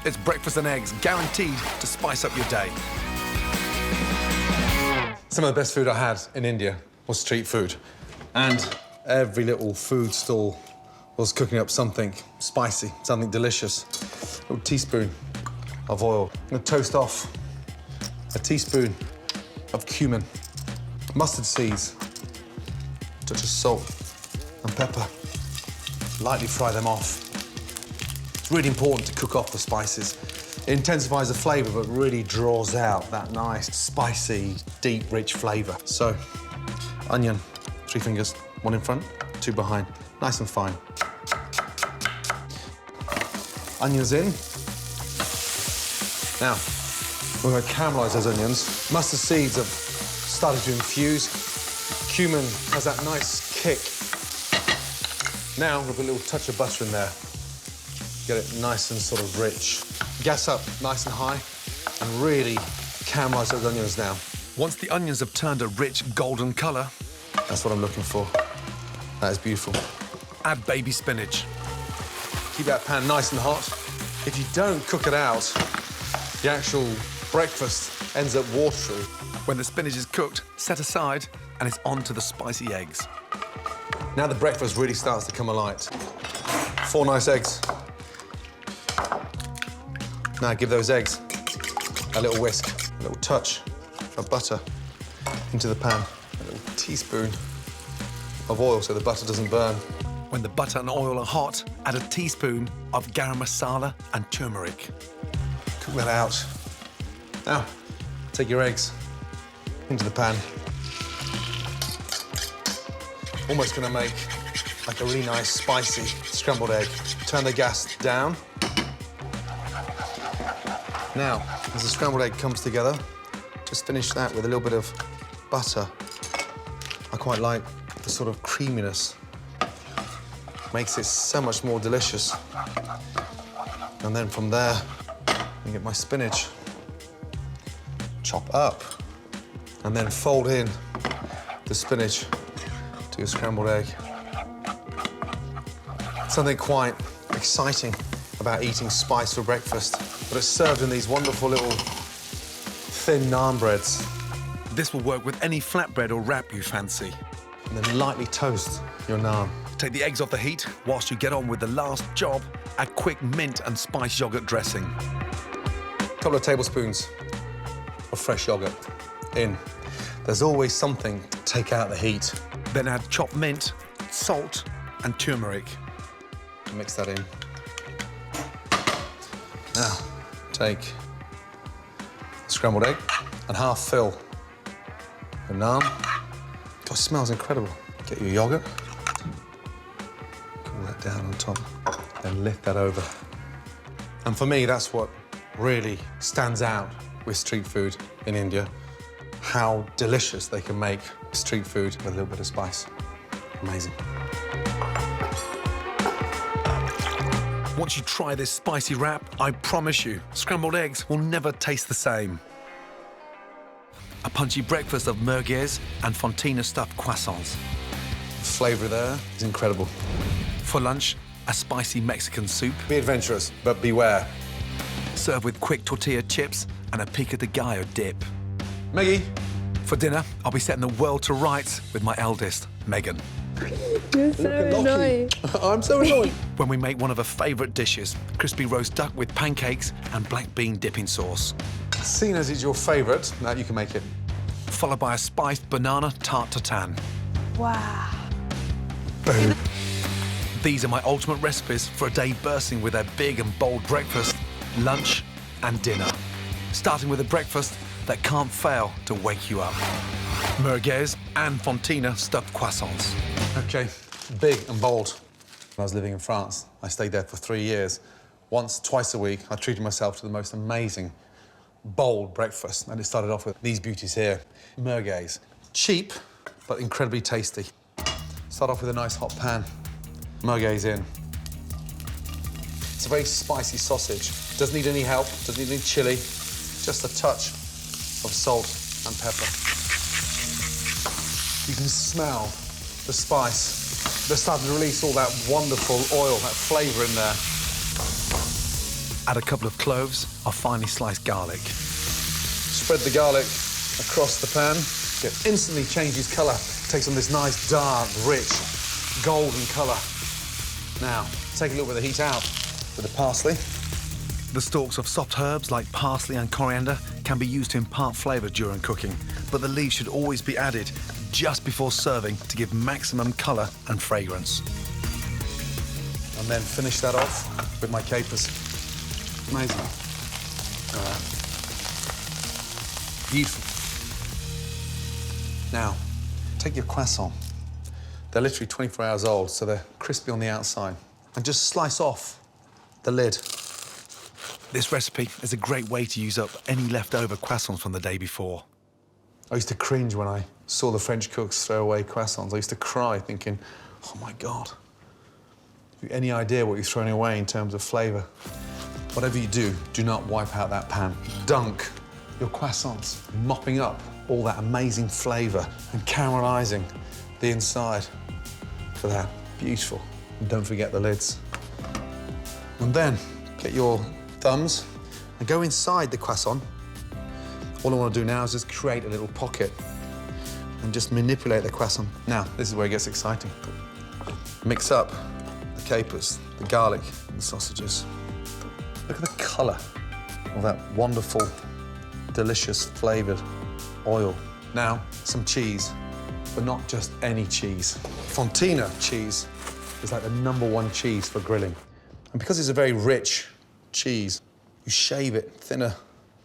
It's breakfast and eggs, guaranteed to spice up your day. Some of the best food I had in India was street food. And every little food stall was cooking up something spicy, something delicious. A little teaspoon of oil. I'm gonna toast off a teaspoon of cumin, mustard seeds, a touch of salt and pepper. Lightly fry them off. It's really important to cook off the spices. It intensifies the flavour, but really draws out that nice, spicy, deep, rich flavour. So, onion, 3 fingers, 1 in front, 2 behind, nice and fine. Onions in. Now, we're going to caramelise those onions. Mustard seeds have started to infuse. Cumin has that nice kick. Now, we'll put a little touch of butter in there. Get it nice and sort of rich. Gas up nice and high and really caramelise those onions now. Once the onions have turned a rich golden colour, that's what I'm looking for. That is beautiful. Add baby spinach. Keep that pan nice and hot. If you don't cook it out, the actual breakfast ends up watery. When the spinach is cooked, set aside, and it's on to the spicy eggs. Now the breakfast really starts to come alight. 4 nice eggs. Now give those eggs a little whisk, a little touch of butter into the pan, a little teaspoon of oil so the butter doesn't burn. When the butter and oil are hot, add a teaspoon of garam masala and turmeric. Cook that out. Now, take your eggs into the pan. Almost gonna make like a really nice, spicy scrambled egg. Turn the gas down. Now, as the scrambled egg comes together, just finish that with a little bit of butter. I quite like the sort of creaminess. Makes it so much more delicious. And then from there, I get my spinach. Chop up. And then fold in the spinach to your scrambled egg. Something quite exciting about eating spice for breakfast, but it's served in these wonderful little thin naan breads. This will work with any flatbread or wrap you fancy. And then lightly toast your naan. Take the eggs off the heat. Whilst you get on with the last job, add quick mint and spice yogurt dressing. A couple of tablespoons of fresh yogurt in. There's always something to take out the heat. Then add chopped mint, salt and turmeric. Mix that in. Now, take a scrambled egg and half fill the naan. God, it smells incredible. Get your yogurt. Cool that down on top. Then lift that over. And for me, that's what really stands out with street food in India. How delicious they can make street food with a little bit of spice. Amazing. Once you try this spicy wrap, I promise you, scrambled eggs will never taste the same. A punchy breakfast of merguez and FONTINA stuffed croissants. The flavour there is incredible. For lunch, a spicy Mexican soup. Be adventurous, but beware. Serve with quick tortilla chips and a pico de gallo dip. Maggie. For dinner, I'll be setting the world to rights with my eldest, Megan. You're so annoying. I'm so annoyed. When we make one of her favourite dishes, crispy roast duck with pancakes and black bean dipping sauce. Seeing as it's your favourite, now you can make it. Followed by a spiced banana tarte tatin. Wow. Boom. These are my ultimate recipes for a day bursting with a big and bold breakfast, lunch and dinner. Starting with a breakfast that can't fail to wake you up. Merguez and FONTINA stuffed croissants. OK, big and bold. When I was living in France, I stayed there for 3 years. Once, twice a week, I treated myself to the most amazing, bold breakfast. And it started off with these beauties here. Merguez. Cheap, but incredibly tasty. Start off with a nice hot pan. Merguez in. It's a very spicy sausage. Doesn't need any help, doesn't need any chili. Just a touch of salt and pepper. You can smell the spice. They're starting to release all that wonderful oil, that flavour in there. Add a couple of cloves of finely sliced garlic. Spread the garlic across the pan. It instantly changes colour. Takes on this nice, dark, rich, golden colour. Now, take a little bit of the heat out with the parsley. The stalks of soft herbs like parsley and coriander can be used to impart flavour during cooking, but the leaves should always be added just before serving to give maximum colour and fragrance. And then finish that off with my capers. Amazing. Beautiful. Now, take your croissant. They're literally 24 hours old, so they're crispy on the outside. And just slice off the lid. This recipe is a great way to use up any leftover croissants from the day before. I used to cringe when I saw the French cooks throw away croissants. I used to cry thinking, oh my God. Have you any idea what you're throwing away in terms of flavour? Whatever you do, do not wipe out that pan. Dunk your croissants, mopping up all that amazing flavour and caramelising the inside for that. Beautiful. And don't forget the lids. And then get your thumbs and go inside the croissant. All I want to do now is just create a little pocket and just manipulate the croissant. Now, this is where it gets exciting. Mix up the capers, the garlic, and the sausages. Look at the colour of that wonderful, delicious, flavoured oil. Now, some cheese, but not just any cheese. Fontina cheese is like the #1 cheese for grilling. And because it's a very rich cheese, you shave it thinner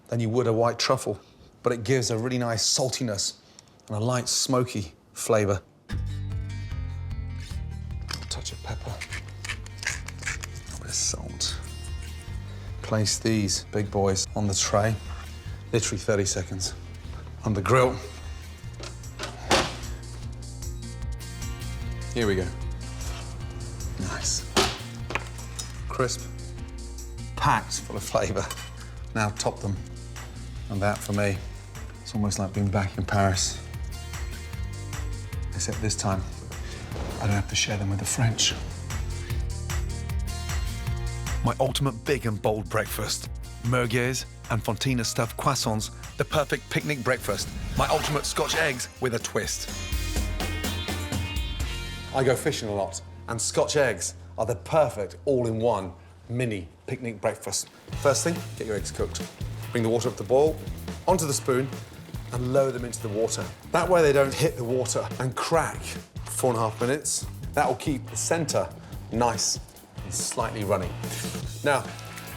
than you would a white truffle, but it gives a really nice saltiness and a light, smoky flavour. A touch of pepper, a bit of salt. Place these big boys on the tray, literally 30 seconds, on the grill. Here we go. Nice. Crisp, packed full of flavour. Now top them. And that, for me, it's almost like being back in Paris. Except this time, I don't have to share them with the French. My ultimate big and bold breakfast. Merguez and Fontina stuffed croissants, the perfect picnic breakfast. My ultimate Scotch eggs with a twist. I go fishing a lot, and Scotch eggs are the perfect all-in-one mini picnic breakfast. First thing, get your eggs cooked. Bring the water up to boil, onto the spoon, and lower them into the water. That way they don't hit the water and crack for 4.5 minutes. That will keep the centre nice and slightly runny. Now,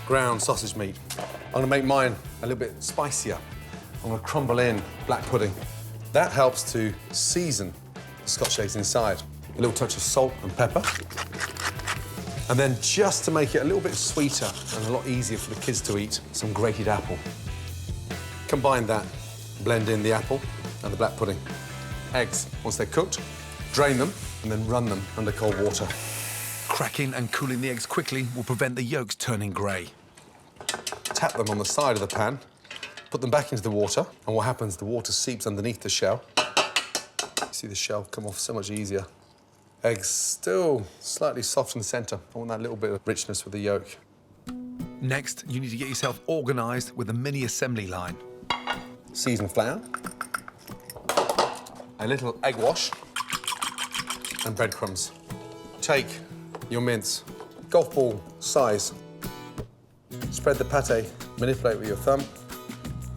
ground sausage meat. I'm gonna make mine a little bit spicier. I'm gonna crumble in black pudding. That helps to season the Scotch eggs inside. A little touch of salt and pepper. And then just to make it a little bit sweeter and a lot easier for the kids to eat, some grated apple. Combine that, blend in the apple and the black pudding. Eggs, once they're cooked, drain them and then run them under cold water. Cracking and cooling the eggs quickly will prevent the yolks turning grey. Tap them on the side of the pan, put them back into the water, and what happens, the water seeps underneath the shell. You see the shell come off so much easier. Eggs still slightly soft in the centre. I want that little bit of richness with the yolk. Next, you need to get yourself organised with a mini assembly line. Seasoned flour, a little egg wash, and breadcrumbs. Take your mince, golf ball size. Spread the pâté, manipulate with your thumb,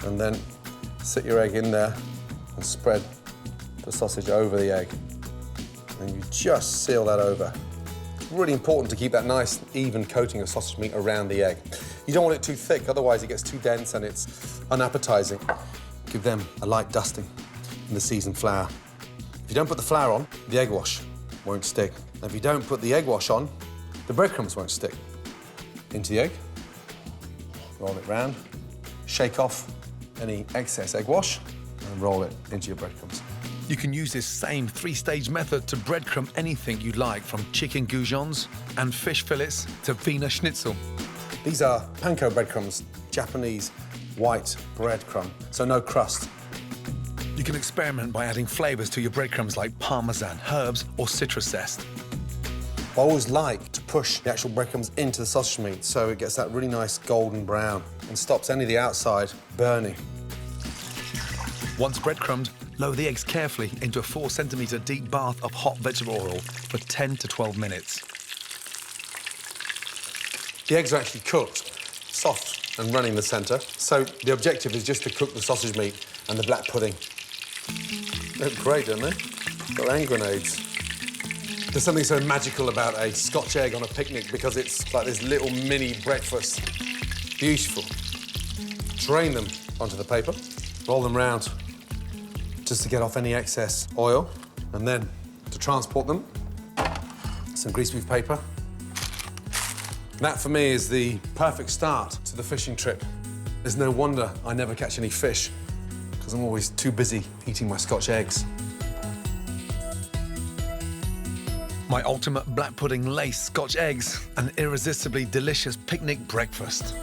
and then sit your egg in there and spread the sausage over the egg. And you just seal that over. It's really important to keep that nice, even coating of sausage meat around the egg. You don't want it too thick, otherwise it gets too dense and it's unappetizing. Give them a light dusting in the seasoned flour. If you don't put the flour on, the egg wash won't stick. And if you don't put the egg wash on, the breadcrumbs won't stick. Into the egg, roll it round, shake off any excess egg wash, and roll it into your breadcrumbs. You can use this same 3-stage method to breadcrumb anything you like, from chicken goujons and fish fillets to Wiener Schnitzel. These are panko breadcrumbs, Japanese white breadcrumb, so no crust. You can experiment by adding flavours to your breadcrumbs like parmesan, herbs or citrus zest. I always like to push the actual breadcrumbs into the sausage meat so it gets that really nice golden brown and stops any of the outside burning. Once breadcrumbed, lower the eggs carefully into a 4-centimetre deep bath of hot vegetable oil for 10 to 12 minutes. The eggs are actually cooked, soft and running in the centre, so the objective is just to cook the sausage meat and the black pudding. They look great, don't they? Got hand grenades. There's something so magical about a Scotch egg on a picnic because it's like this little mini breakfast. Beautiful. Drain them onto the paper, roll them round just to get off any excess oil, and then to transport them, some greaseproof paper. That, for me, is the perfect start to the fishing trip. There's no wonder I never catch any fish, because I'm always too busy eating my Scotch eggs. My ultimate black pudding lace Scotch eggs, an irresistibly delicious picnic breakfast.